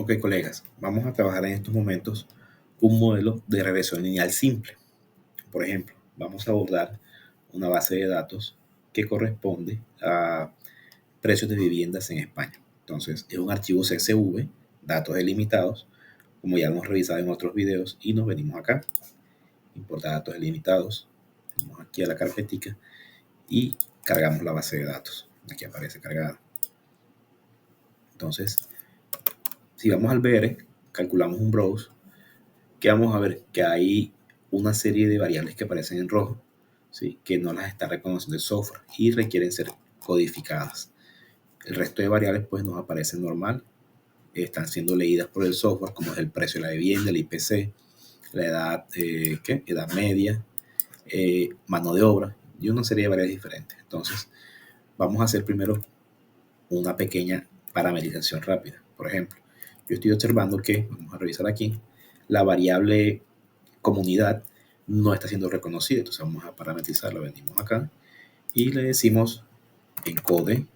Ok, colegas, vamos a trabajar en estos momentos un modelo de regresión lineal simple. Por ejemplo, vamos a abordar una base de datos que corresponde a precios de viviendas en España. Entonces, es un archivo CSV, datos delimitados, como ya lo hemos revisado en otros videos, y nos venimos acá, importar datos delimitados, venimos aquí a la carpetica y cargamos la base de datos. Aquí aparece cargada. Entonces, si vamos al BR, calculamos un browse, que vamos a ver que hay una serie de variables que aparecen en rojo, ¿sí? Que no las está reconociendo el software y requieren ser codificadas. El resto de variables pues nos aparecen normal, están siendo leídas por el software, como es el precio de la vivienda, el IPC, la edad, edad media, mano de obra y una serie de variables diferentes. Entonces vamos a hacer primero una pequeña parametrización rápida. Por ejemplo, yo estoy observando que, vamos a revisar aquí, la variable comunidad no está siendo reconocida. Entonces vamos a parametrizarlo, venimos acá y le decimos encode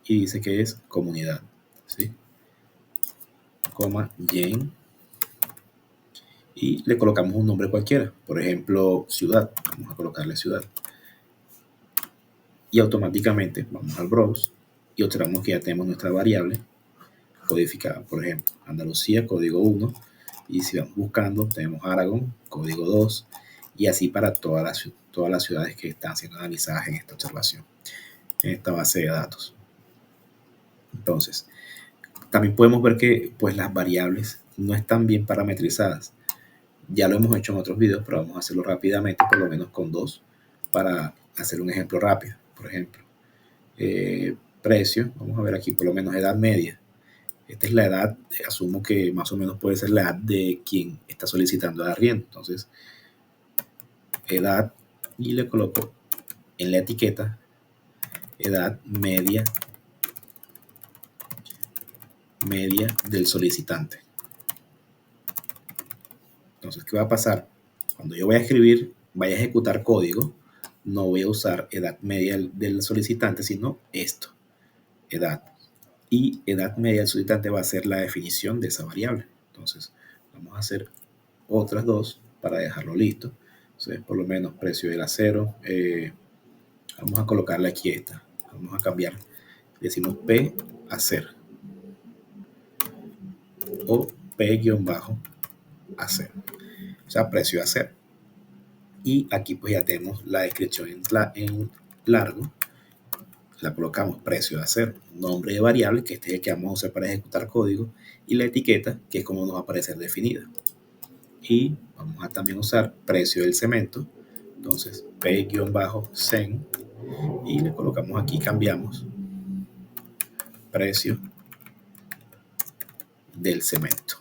y dice que es comunidad, ¿sí? Coma, gen, y le colocamos un nombre cualquiera, por ejemplo, ciudad. Vamos a colocarle ciudad. Y automáticamente vamos al browse y observamos que ya tenemos nuestra variable codificada. Por ejemplo, Andalucía, código 1. Y si vamos buscando, tenemos Aragón, código 2. Y así para todas las ciudades que están siendo analizadas en esta observación, en esta base de datos. Entonces, también podemos ver que pues, las variables no están bien parametrizadas. Ya lo hemos hecho en otros videos, pero vamos a hacerlo rápidamente, por lo menos con dos, para hacer un ejemplo rápido. Por ejemplo, precio, vamos a ver aquí por lo menos edad media. Esta es la edad, asumo que más o menos puede ser la edad de quien está solicitando el arriendo. Entonces, edad, y le coloco en la etiqueta edad media del solicitante. Entonces, ¿qué va a pasar? Cuando yo voy a escribir, vaya a ejecutar código, no voy a usar edad media del solicitante, sino esto, edad. Y edad media del solicitante va a ser la definición de esa variable. Entonces, vamos a hacer otras dos para dejarlo listo. Entonces, por lo menos precio del acero. Vamos a colocarle aquí esta. Vamos a cambiar. Decimos P hacer o P-hacer. O sea, precio hacer. Y aquí pues ya tenemos la descripción en largo. La colocamos precio de hacer, nombre de variable, que este es el que vamos a usar para ejecutar código, y la etiqueta, que es como nos va a aparecer definida. Y vamos a también usar precio del cemento. Entonces, P-cen, y le colocamos aquí, cambiamos precio del cemento.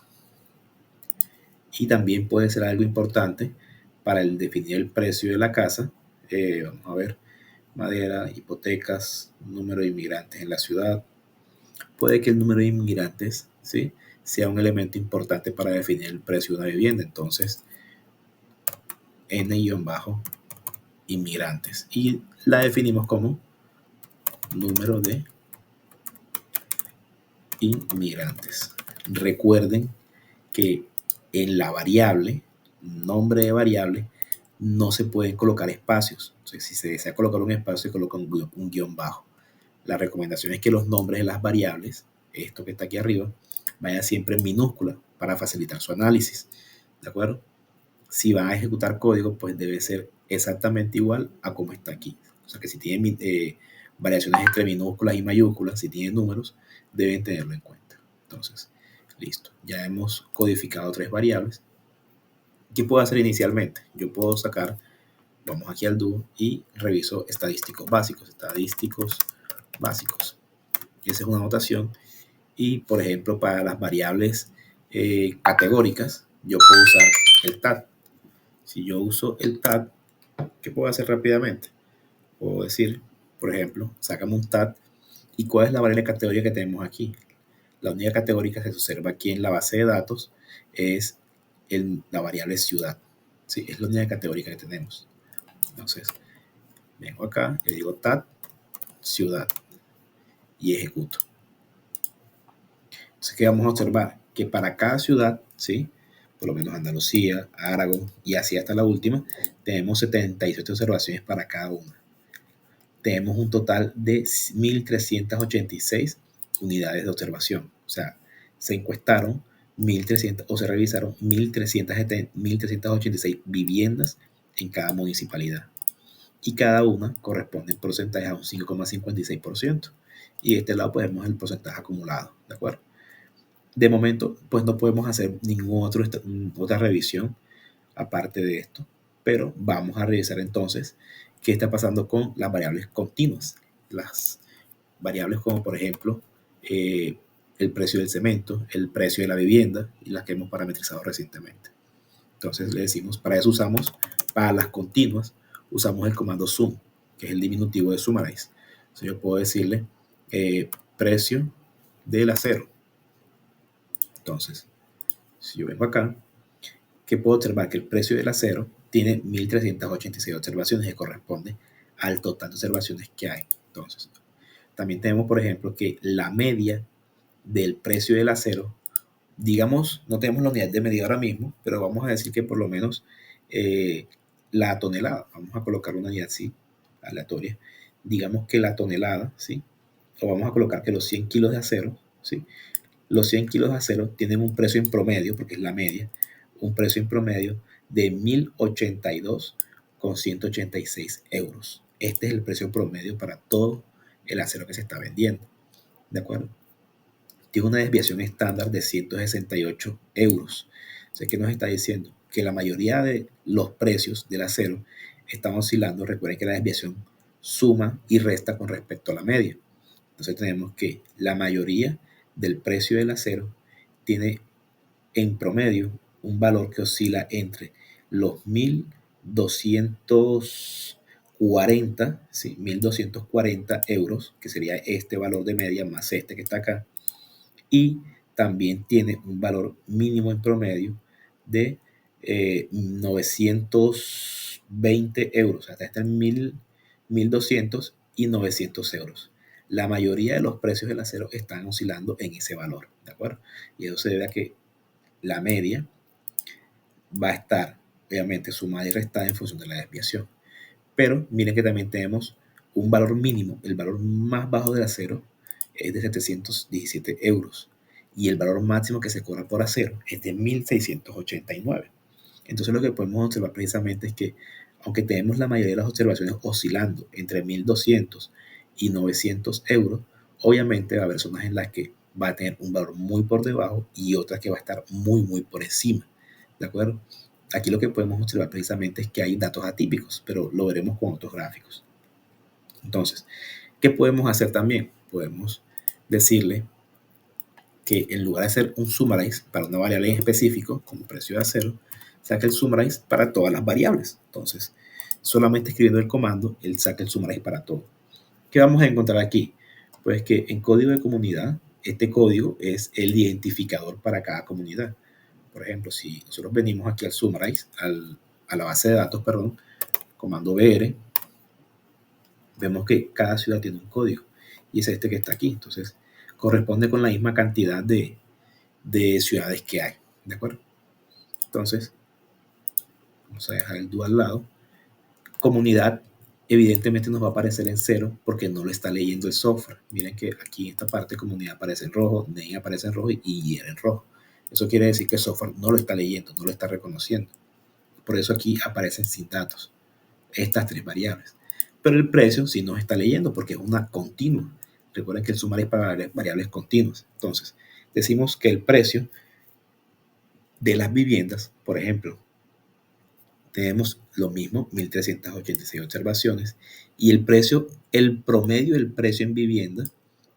Y también puede ser algo importante para el definir el precio de la casa. Vamos a ver, madera, hipotecas, número de inmigrantes en la ciudad. Puede que el número de inmigrantes, ¿sí?, sea un elemento importante para definir el precio de una vivienda. Entonces, n-inmigrantes. Y la definimos como número de inmigrantes. Recuerden que en la variable, nombre de variable, no se pueden colocar espacios. Entonces, si se desea colocar un espacio, se coloca un guión bajo. La recomendación es que los nombres de las variables, esto que está aquí arriba, vaya siempre en minúscula para facilitar su análisis. ¿De acuerdo? Si van a ejecutar código, pues debe ser exactamente igual a como está aquí. O sea que si tienen variaciones entre minúsculas y mayúsculas, si tienen números, deben tenerlo en cuenta. Entonces, listo. Ya hemos codificado tres variables. ¿Qué puedo hacer inicialmente? Yo puedo sacar, vamos aquí al dúo y reviso estadísticos básicos. Estadísticos básicos. Esa es una anotación. Y, por ejemplo, para las variables categóricas, yo puedo usar el tag. Si yo uso el tag, ¿qué puedo hacer rápidamente? Puedo decir, por ejemplo, sácame un tag. ¿Y cuál es la variable categoría que tenemos aquí? La unidad categórica que se observa aquí en la base de datos es la variable ciudad. Sí, es la unidad categórica que tenemos. Entonces, vengo acá, le digo tag ciudad y ejecuto. Entonces Entonces, ¿qué vamos a observar? Que para cada ciudad, ¿sí? Por lo menos Andalucía, Aragón y así hasta la última, tenemos 77 observaciones para cada una. Tenemos un total de 1.386 unidades de observación. O sea, se encuestaron 1.300 o se revisaron 1.386 viviendas en cada municipalidad. Y cada una corresponde en porcentaje a un 5,56%. Y de este lado podemos el porcentaje acumulado, ¿de acuerdo? De momento, pues no podemos hacer ninguna otra revisión aparte de esto, pero vamos a revisar entonces qué está pasando con las variables continuas. Las variables como por ejemplo el precio del cemento, el precio de la vivienda y las que hemos parametrizado recientemente. Entonces le decimos, para eso usamos, para las continuas, usamos el comando sum, que es el diminutivo de summarize. Entonces yo puedo decirle precio del acero. Entonces, si yo vengo acá, que puedo observar que el precio del acero tiene 1.386 observaciones que corresponde al total de observaciones que hay. Entonces, también tenemos, por ejemplo, que la media del precio del acero, digamos, no tenemos la unidad de medida ahora mismo, pero vamos a decir que por lo menos la tonelada, vamos a colocar una unidad así, aleatoria, digamos que la tonelada, ¿sí? O vamos a colocar que los 100 kilos de acero, ¿sí? Los 100 kilos de acero tienen un precio en promedio, porque es la media, un precio en promedio de 1.082,186 euros. Este es el precio promedio para todo el acero que se está vendiendo. ¿De acuerdo? Tiene una desviación estándar de 168 euros. O sea, ¿qué nos está diciendo? Que la mayoría de los precios del acero están oscilando. Recuerden que la desviación suma y resta con respecto a la media. Entonces tenemos que la mayoría del precio del acero tiene en promedio un valor que oscila entre los 1.240, ¿sí? 1.240 euros, que sería este valor de media más este que está acá, y también tiene un valor mínimo en promedio de 920 euros, hasta está en 1.200 y 900 euros. La mayoría de los precios del acero están oscilando en ese valor, ¿de acuerdo? Y eso se debe a que la media va a estar, obviamente, sumada y restada en función de la desviación. Pero miren que también tenemos un valor mínimo, el valor más bajo del acero es de 717 euros y el valor máximo que se cobra por acero es de 1.689. Entonces lo que podemos observar precisamente es que aunque tenemos la mayoría de las observaciones oscilando entre 1.200 y 900 euros, obviamente va a haber zonas en las que va a tener un valor muy por debajo y otras que va a estar muy por encima. ¿De acuerdo? Aquí lo que podemos observar precisamente es que hay datos atípicos, pero lo veremos con otros gráficos. Entonces, ¿qué podemos hacer también? Podemos decirle que en lugar de hacer un summarize para una variable en específico, como precio de acero, saca el summarize para todas las variables. Entonces, solamente escribiendo el comando, él saca el summarize para todo. ¿Qué vamos a encontrar aquí? Pues que en código de comunidad, este código es el identificador para cada comunidad. Por ejemplo, si nosotros venimos aquí al summarize, a la base de datos, perdón, comando br, vemos que cada ciudad tiene un código y es este que está aquí. Entonces, corresponde con la misma cantidad de ciudades que hay. ¿De acuerdo? Entonces, vamos a dejar el do al lado. Comunidad, evidentemente nos va a aparecer en 0 porque no lo está leyendo el software. Miren que aquí en esta parte comunidad aparece en rojo, name aparece en rojo y year en rojo. Eso quiere decir que el software no lo está leyendo, no lo está reconociendo. Por eso aquí aparecen sin datos estas tres variables. Pero el precio sí nos está leyendo porque es una continua. Recuerden que el sumario es para variables continuas. Entonces, decimos que el precio de las viviendas, por ejemplo, tenemos lo mismo, 1.386 observaciones, y el precio, el promedio del precio en vivienda,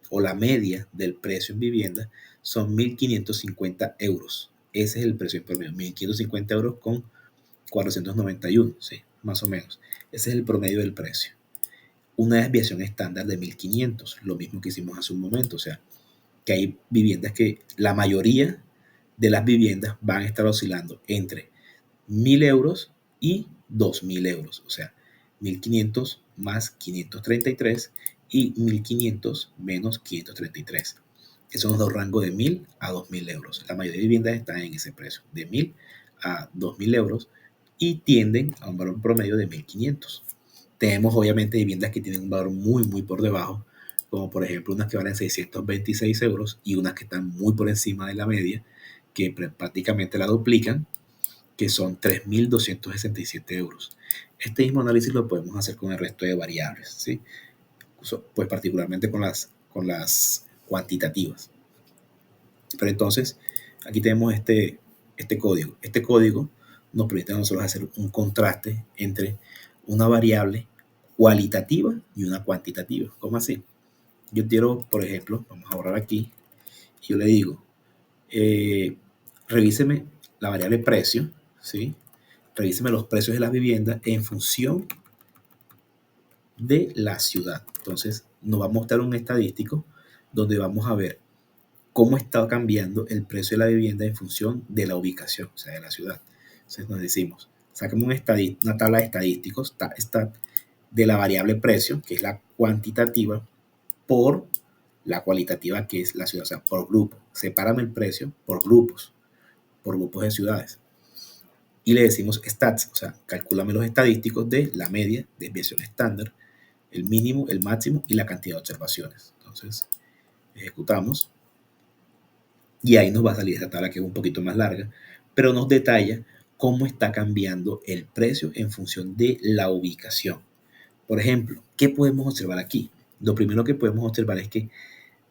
o la media del precio en vivienda, son 1.550 euros. Ese es el precio en promedio, 1.550 euros con 491, sí, más o menos. Ese es el promedio del precio. Una desviación estándar de 1.500, lo mismo que hicimos hace un momento, o sea, que hay viviendas que la mayoría de las viviendas van a estar oscilando entre 1.000 euros y 2.000 euros, o sea, 1.500 más 533 y 1.500 menos 533. Eso nos da un rango de 1.000 a 2.000 euros. La mayoría de viviendas están en ese precio, de 1.000 a 2.000 euros, y tienden a un valor promedio de 1.500. Tenemos obviamente viviendas que tienen un valor muy, muy por debajo, como por ejemplo unas que valen 626 euros y unas que están muy por encima de la media, que prácticamente la duplican, que son 3.267 euros. Este mismo análisis lo podemos hacer con el resto de variables, ¿sí? Pues particularmente con las cuantitativas. Pero entonces, aquí tenemos este código. Este código nos permite a nosotros hacer un contraste entre una variable cualitativa y una cuantitativa. ¿Cómo así? Yo quiero, por ejemplo, vamos a borrar aquí, y yo le digo, revíseme la variable precio, ¿sí? Revíseme los precios de las viviendas en función de la ciudad. Entonces, nos va a mostrar un estadístico donde vamos a ver cómo está cambiando el precio de la vivienda en función de la ubicación, o sea, de la ciudad. Entonces nos decimos, sacamos una tabla de estadísticos, stat, de la variable precio, que es la cuantitativa, por la cualitativa, que es la ciudad, o sea, por grupo. Sepárame el precio por grupos de ciudades. Y le decimos stats, o sea, calcúlame los estadísticos de la media, desviación estándar, el mínimo, el máximo y la cantidad de observaciones. Entonces, ejecutamos y ahí nos va a salir esta tabla que es un poquito más larga, pero nos detalla cómo está cambiando el precio en función de la ubicación. Por ejemplo, ¿qué podemos observar aquí? Lo primero que podemos observar es que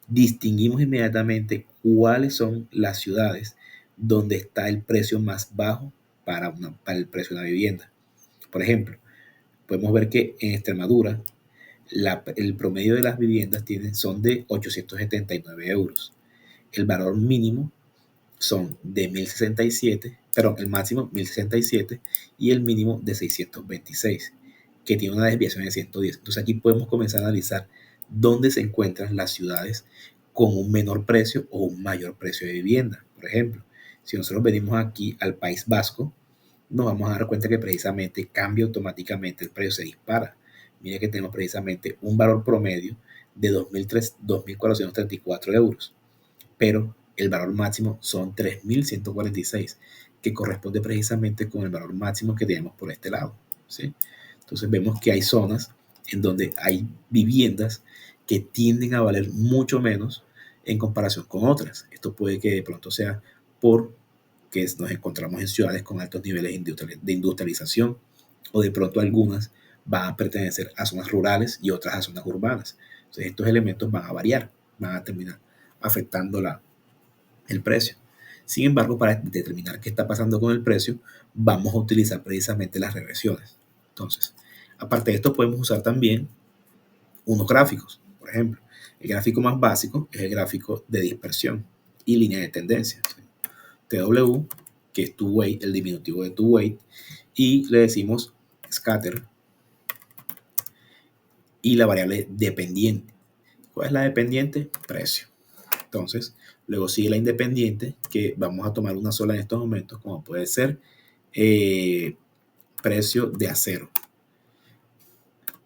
distinguimos inmediatamente cuáles son las ciudades donde está el precio más bajo para el precio de una vivienda. Por ejemplo, podemos ver que en Extremadura el promedio de las viviendas son de 879 euros. El valor mínimo son de 1.067, pero el máximo 1.067 y el mínimo de 626, que tiene una desviación de 110. Entonces aquí podemos comenzar a analizar dónde se encuentran las ciudades con un menor precio o un mayor precio de vivienda. Por ejemplo, si nosotros venimos aquí al País Vasco, nos vamos a dar cuenta que precisamente cambia automáticamente el precio, se dispara. Mira que tenemos precisamente un valor promedio de 2.434 euros, pero el valor máximo son 3.146, que corresponde precisamente con el valor máximo que tenemos por este lado, ¿sí? Entonces vemos que hay zonas en donde hay viviendas que tienden a valer mucho menos en comparación con otras. Esto puede que de pronto sea porque nos encontramos en ciudades con altos niveles de industrialización, o de pronto algunas van a pertenecer a zonas rurales y otras a zonas urbanas. Entonces estos elementos van a variar, van a terminar afectando el precio. Sin embargo, para determinar qué está pasando con el precio, vamos a utilizar precisamente las regresiones. Entonces, aparte de esto, podemos usar también unos gráficos. Por ejemplo, el gráfico más básico es el gráfico de dispersión y línea de tendencia. TW, que es tu weight, el diminutivo de tu weight, y le decimos scatter y la variable dependiente. ¿Cuál es la dependiente? Precio. Entonces, luego sigue la independiente, que vamos a tomar una sola en estos momentos, como puede ser precio de acero.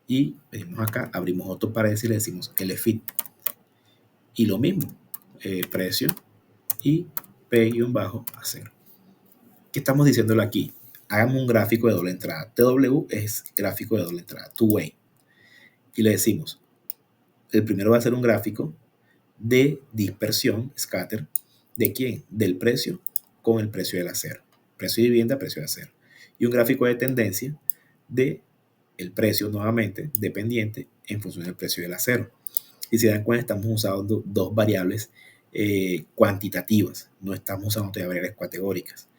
Y venimos acá, abrimos otro paréntesis y le decimos LFIT. Y lo mismo, precio y P-acero. ¿Qué estamos diciéndolo aquí? Hagamos un gráfico de doble entrada. TW es gráfico de doble entrada, two-way. Y le decimos, el primero va a ser un gráfico de dispersión, scatter, ¿de quién? Del precio con el precio del acero. Precio de vivienda, precio de acero. Y un gráfico de tendencia de el precio nuevamente dependiente en función del precio del acero. Y si dan cuenta, estamos usando dos variables cuantitativas, no estamos usando todavía variables categóricas.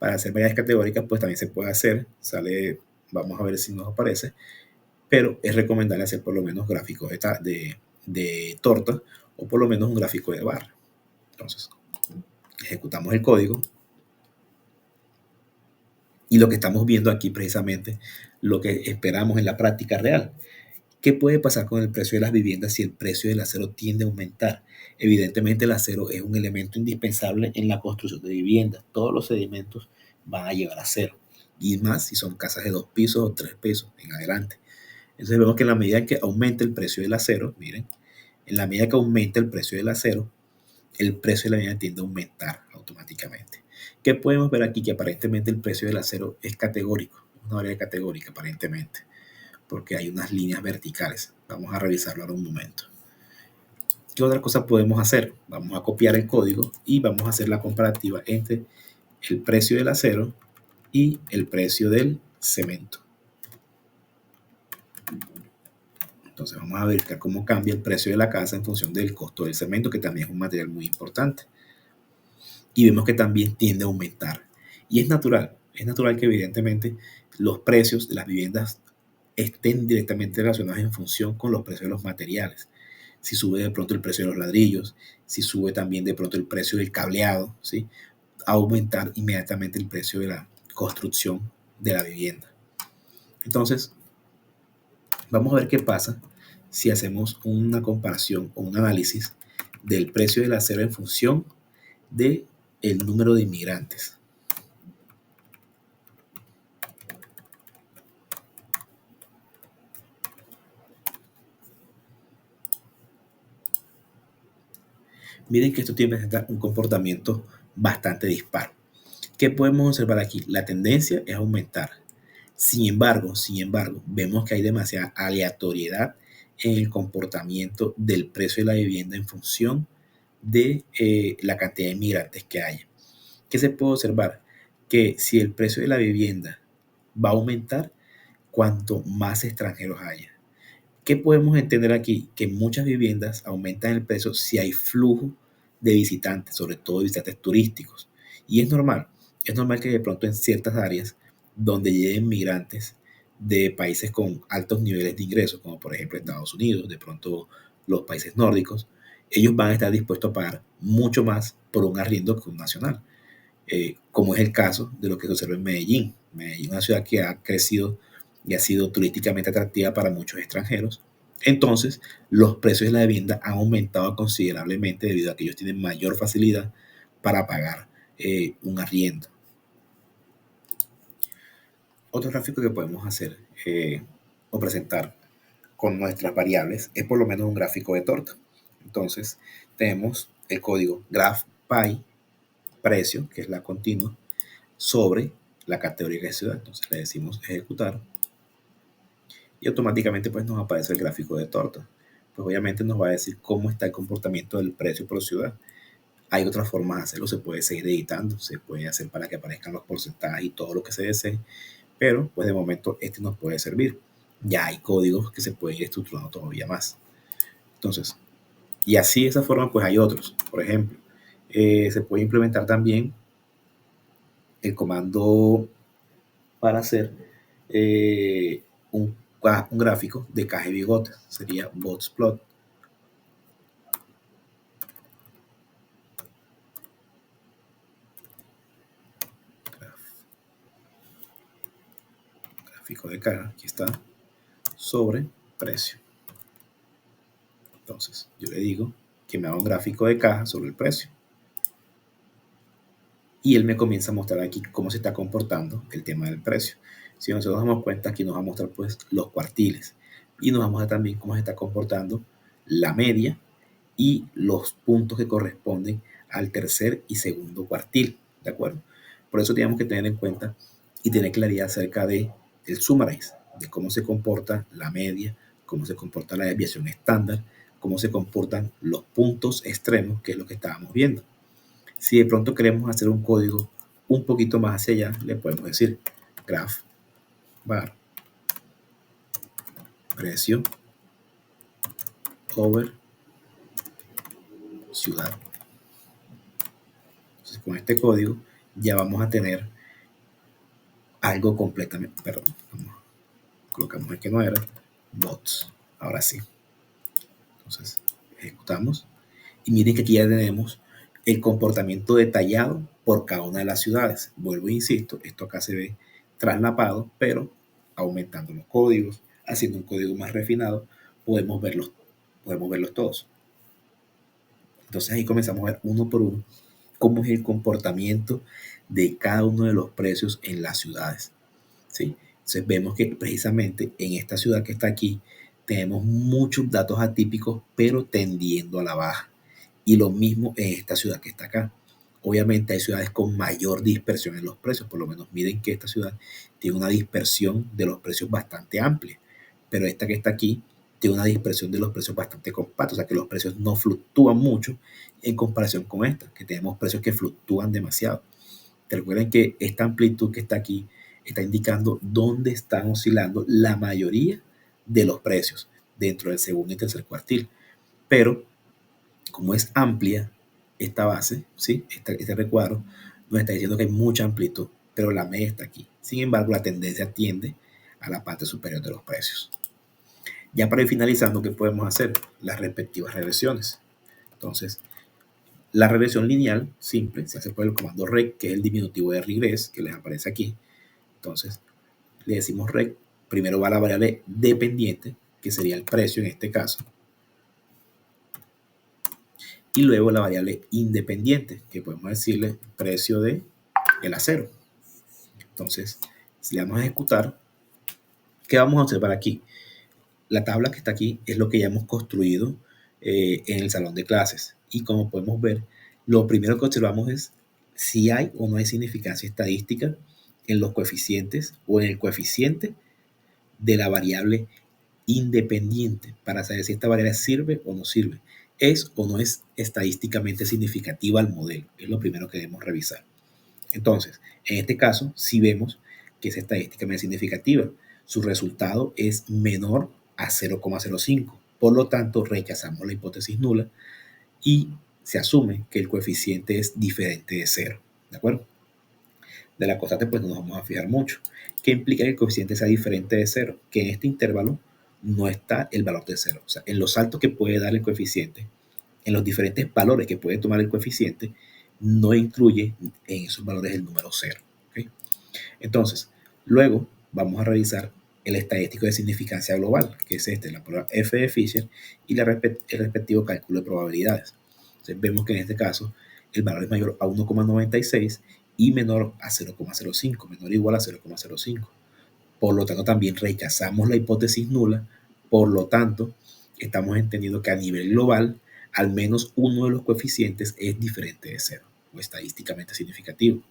Para hacer variables categóricas, pues también se puede hacer, vamos a ver si nos aparece, pero es recomendable hacer por lo menos gráficos de torta o por lo menos un gráfico de barra. Entonces, ejecutamos el código y lo que estamos viendo aquí precisamente lo que esperamos en la práctica real. ¿Qué puede pasar con el precio de las viviendas si el precio del acero tiende a aumentar? Evidentemente el acero es un elemento indispensable en la construcción de viviendas. Todos los sedimentos van a llevar acero, y más si son casas de 2 pisos o 3 pisos en adelante. Entonces vemos que en la medida que aumenta el precio del acero, miren, en la medida que aumenta el precio del acero, el precio de la vivienda tiende a aumentar automáticamente. ¿Qué podemos ver aquí? Que aparentemente el precio del acero es categórico, una variable categórica aparentemente, porque hay unas líneas verticales. Vamos a revisarlo ahora un momento. ¿Qué otra cosa podemos hacer? Vamos a copiar el código y vamos a hacer la comparativa entre el precio del acero y el precio del cemento. Entonces vamos a verificar cómo cambia el precio de la casa en función del costo del cemento, que también es un material muy importante. Y vemos que también tiende a aumentar. Y es natural que evidentemente los precios de las viviendas estén directamente relacionados en función con los precios de los materiales. Si sube de pronto el precio de los ladrillos, si sube también de pronto el precio del cableado, ¿sí? A aumentar inmediatamente el precio de la construcción de la vivienda. Entonces, vamos a ver qué pasa si hacemos una comparación o un análisis del precio del acero en función del número de inmigrantes. Miren que esto tiene que presentar un comportamiento bastante dispar. ¿Qué podemos observar aquí? La tendencia es aumentar. Sin embargo, vemos que hay demasiada aleatoriedad en el comportamiento del precio de la vivienda en función de la cantidad de inmigrantes que haya. ¿Qué se puede observar? Que si el precio de la vivienda va a aumentar, cuanto más extranjeros haya. ¿Qué podemos entender aquí? Que muchas viviendas aumentan el precio si hay flujo de visitantes, sobre todo de visitantes turísticos. Y es normal que de pronto en ciertas áreas donde lleguen migrantes de países con altos niveles de ingresos, como por ejemplo Estados Unidos, de pronto los países nórdicos, ellos van a estar dispuestos a pagar mucho más por un arriendo que un nacional, como es el caso de lo que se observa en Medellín. Medellín es una ciudad que ha crecido y ha sido turísticamente atractiva para muchos extranjeros. Entonces, los precios de la vivienda han aumentado considerablemente debido a que ellos tienen mayor facilidad para pagar un arriendo. Otro gráfico que podemos hacer o presentar con nuestras variables es por lo menos un gráfico de torta. Entonces, tenemos el código graph_py precio, que es la continua, sobre la categoría de ciudad. Entonces le decimos ejecutar y automáticamente pues nos aparece el gráfico de torta. Pues obviamente nos va a decir cómo está el comportamiento del precio por ciudad. Hay otras formas de hacerlo, se puede seguir editando, se puede hacer para que aparezcan los porcentajes y todo lo que se desee, pero pues de momento este nos puede servir. Ya hay códigos que se pueden ir estructurando todavía más. Entonces, y así de esa forma pues hay otros. Por ejemplo, se puede implementar también el comando para hacer un gráfico de caja y bigote. Sería boxplot. Gráfico de caja, aquí está, sobre precio. Entonces, yo le digo que me haga un gráfico de caja sobre el precio. Y él me comienza a mostrar aquí cómo se está comportando el tema del precio. Si nosotros nos damos cuenta, aquí nos va a mostrar pues los cuartiles y nos va a mostrar también cómo se está comportando la media y los puntos que corresponden al tercer y segundo cuartil, ¿de acuerdo? Por eso tenemos que tener en cuenta y tener claridad acerca de el summarize, de cómo se comporta la media, cómo se comporta la desviación estándar, cómo se comportan los puntos extremos, que es lo que estábamos viendo. Si de pronto queremos hacer un código un poquito más hacia allá, le podemos decir graph bar precio over ciudad. Entonces, con este código ya vamos a tener algo completamente, perdón, colocamos el que no era, bots, ahora sí. Entonces, ejecutamos y miren que aquí ya tenemos el comportamiento detallado por cada una de las ciudades. Vuelvo e insisto, esto acá se ve traslapado, pero aumentando los códigos, haciendo un código más refinado, podemos verlos todos. Entonces ahí comenzamos a ver uno por uno cómo es el comportamiento de cada uno de los precios en las ciudades. ¿Sí? Entonces vemos que precisamente en esta ciudad que está aquí tenemos muchos datos atípicos, pero tendiendo a la baja. Y lo mismo en esta ciudad que está acá. Obviamente hay ciudades con mayor dispersión en los precios, por lo menos miren que esta ciudad tiene una dispersión de los precios bastante amplia, pero esta que está aquí tiene una dispersión de los precios bastante compacta, o sea que los precios no fluctúan mucho en comparación con esta, que tenemos precios que fluctúan demasiado. Te recuerden que esta amplitud que está aquí está indicando dónde están oscilando la mayoría de los precios dentro del segundo y tercer cuartil, pero como es amplia esta base, ¿sí? Este recuadro nos está diciendo que hay mucha amplitud, pero la media está aquí. Sin embargo, la tendencia tiende a la parte superior de los precios. Ya para ir finalizando, ¿qué podemos hacer? Las respectivas regresiones. Entonces, la regresión lineal simple se hace por el comando reg, que es el diminutivo de regress, que les aparece aquí. Entonces, le decimos reg, primero va la variable dependiente, que sería el precio en este caso, y luego la variable independiente, que podemos decirle precio de el acero. Entonces, si le damos a ejecutar, ¿qué vamos a observar aquí? La tabla que está aquí es lo que ya hemos construido en el salón de clases. Y como podemos ver, lo primero que observamos es si hay o no hay significancia estadística en los coeficientes o en el coeficiente de la variable independiente para saber si esta variable sirve o no sirve. Es o no es estadísticamente significativa al modelo. Es lo primero que debemos revisar. Entonces, en este caso, si vemos que es estadísticamente significativa, su resultado es menor a 0,05. Por lo tanto, rechazamos la hipótesis nula y se asume que el coeficiente es diferente de 0. ¿De acuerdo? De la constante, pues no nos vamos a fijar mucho. ¿Qué implica que el coeficiente sea diferente de 0? Que en este intervalo no está el valor de 0. O sea, en los saltos que puede dar el coeficiente, en los diferentes valores que puede tomar el coeficiente, no incluye en esos valores el número 0. ¿Okay? Entonces, luego vamos a revisar el estadístico de significancia global, que es la prueba F de Fisher y el respectivo cálculo de probabilidades. Entonces, vemos que en este caso el valor es mayor a 1,96 y menor a 0,05, menor o igual a 0,05. Por lo tanto, también rechazamos la hipótesis nula. Por lo tanto, estamos entendiendo que a nivel global, al menos uno de los coeficientes es diferente de 0 o estadísticamente significativo.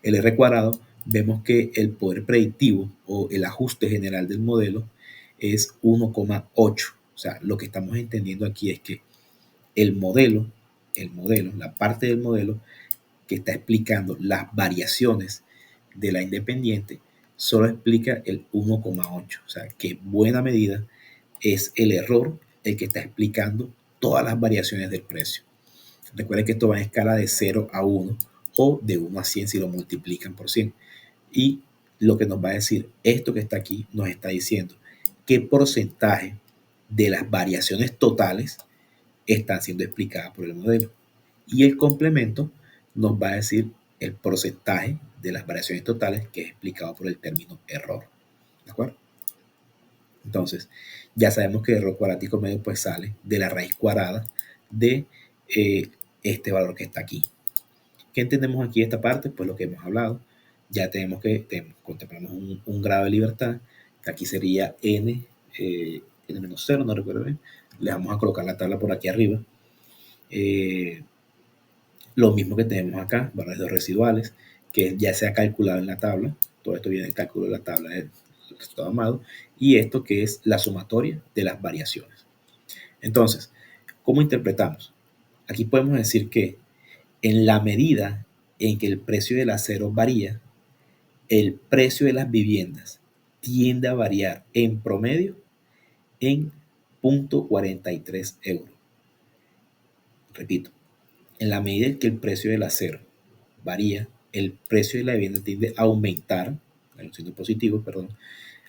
El R cuadrado, vemos que el poder predictivo o el ajuste general del modelo es 1,8. O sea, lo que estamos entendiendo aquí es que el modelo, la parte del modelo que está explicando las variaciones de la independiente, solo explica el 1,8. O sea, que buena medida es el error el que está explicando todas las variaciones del precio. Recuerden que esto va en escala de 0 a 1 o de 1 a 100 si lo multiplican por 100. Y lo que nos va a decir esto que está aquí, nos está diciendo qué porcentaje de las variaciones totales están siendo explicadas por el modelo. Y el complemento nos va a decir el porcentaje de las variaciones totales que es explicado por el término error. ¿De acuerdo? Entonces, ya sabemos que el error cuadrático medio pues sale de la raíz cuadrada de este valor que está aquí. ¿Qué entendemos aquí de esta parte? Pues lo que hemos hablado. Ya contemplamos un grado de libertad, que aquí sería n, n-0, no recuerdo bien. Le vamos a colocar la tabla por aquí arriba. Lo mismo que tenemos acá, valores de residuales, que ya se ha calculado en la tabla. Todo esto viene del cálculo de la tabla del resultado amado. Y esto que es la sumatoria de las variaciones. Entonces, ¿cómo interpretamos? Aquí podemos decir que en la medida en que el precio del acero varía, el precio de las viviendas tiende a variar en promedio en 0,43 euros. Repito, en la medida en que el precio del acero varía, el precio de la vivienda tiende a aumentar, siendo positivo, perdón,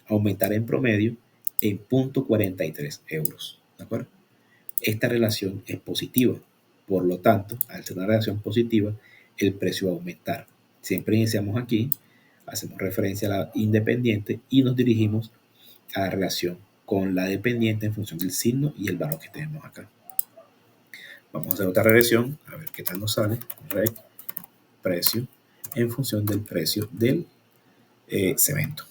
aumentar en promedio en 0,43 euros. ¿De acuerdo? Esta relación es positiva. Por lo tanto, al ser una relación positiva, el precio va a aumentar. Siempre iniciamos aquí, hacemos referencia a la independiente y nos dirigimos a la relación con la dependiente en función del signo y el valor que tenemos acá. Vamos a hacer otra regresión, a ver qué tal nos sale. Reg, precio, en función del precio del cemento.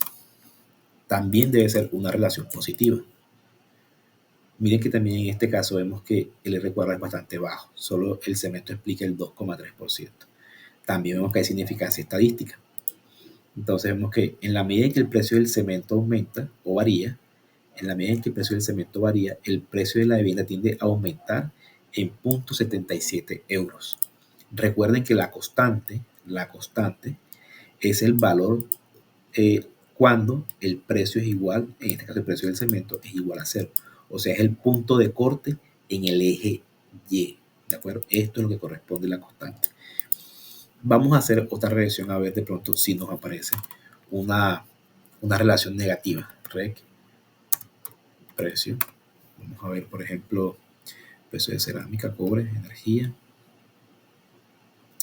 También debe ser una relación positiva. Miren que también en este caso vemos que el R cuadrado es bastante bajo, solo el cemento explica el 2,3%. También vemos que hay significancia estadística. Entonces vemos que en la medida en que el precio del cemento aumenta o varía, en la medida en que el precio del cemento varía, el precio de la vivienda tiende a aumentar en 0,77 euros. Recuerden que la constante es el valor cuando el precio es igual, en este caso el precio del cemento es igual a cero. O sea, es el punto de corte en el eje Y. ¿De acuerdo? Esto es lo que corresponde a la constante. Vamos a hacer otra regresión a ver de pronto si nos aparece una relación negativa. Rec, precio. Vamos a ver, por ejemplo, precio de cerámica, cobre, energía,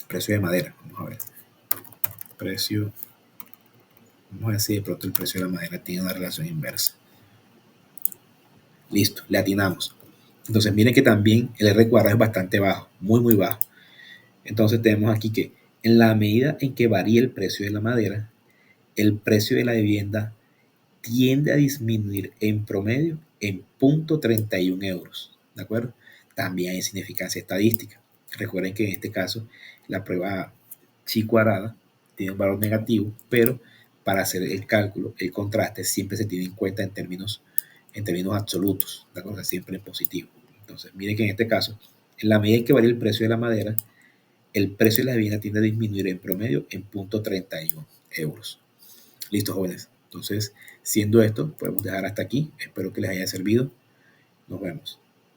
precio de madera. Vamos a ver. Precio. Vamos a ver si de pronto el precio de la madera tiene una relación inversa. Listo, le atinamos. Entonces miren que también el R cuadrado es bastante bajo, muy muy bajo. Entonces tenemos aquí que en la medida en que varía el precio de la madera, el precio de la vivienda tiende a disminuir en promedio en 0,31 euros. ¿De acuerdo? También hay significancia estadística. Recuerden que en este caso la prueba chi cuadrada tiene un valor negativo, pero para hacer el cálculo, el contraste siempre se tiene en cuenta en términos absolutos, ¿de acuerdo? Siempre en positivo. Entonces, miren que en este caso, en la medida en que varía el precio de la madera, el precio de la vivienda tiende a disminuir en promedio en 0,31 euros. Listo, jóvenes. Entonces, siendo esto, podemos dejar hasta aquí. Espero que les haya servido. Nos vemos.